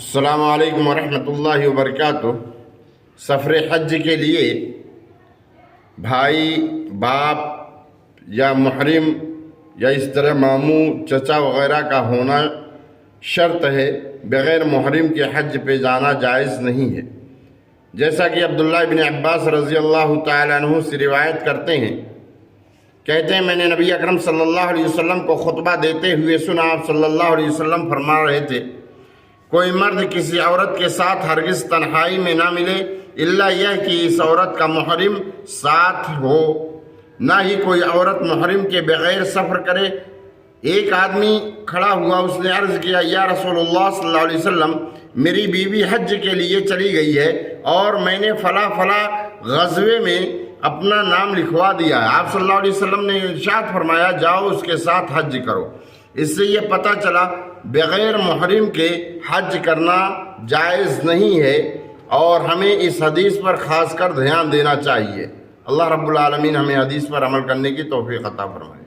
السلام علیکم ورحمۃ اللہ وبرکاتہ۔ سفر حج کے لیے بھائی، باپ یا محرم یا اس طرح ماموں، چچا وغیرہ کا ہونا شرط ہے۔ بغیر محرم کے حج پہ جانا جائز نہیں ہے، جیسا کہ عبداللہ بن عباس رضی اللہ تعالیٰ عنہ سے روایت کرتے ہیں، کہتے ہیں میں نے نبی اکرم صلی اللہ علیہ وسلم کو خطبہ دیتے ہوئے سنا۔ آپ صلی اللہ علیہ وسلم فرما رہے تھے، کوئی مرد کسی عورت کے ساتھ ہرگز تنہائی میں نہ ملے الا یہ کہ اس عورت کا محرم ساتھ ہو، نہ ہی کوئی عورت محرم کے بغیر سفر کرے۔ ایک آدمی کھڑا ہوا، اس نے عرض کیا، یا رسول اللہ صلی اللہ علیہ وسلم، میری بیوی حج کے لیے چلی گئی ہے اور میں نے فلاں فلاں غزوے میں اپنا نام لکھوا دیا ہے۔ آپ صلی اللہ علیہ وسلم نے ارشاد فرمایا، جاؤ اس کے ساتھ حج کرو۔ اس سے یہ پتہ چلا بغیر محرم کے حج کرنا جائز نہیں ہے، اور ہمیں اس حدیث پر خاص کر دھیان دینا چاہیے۔ اللہ رب العالمین ہمیں حدیث پر عمل کرنے کی توفیق عطا فرمائے۔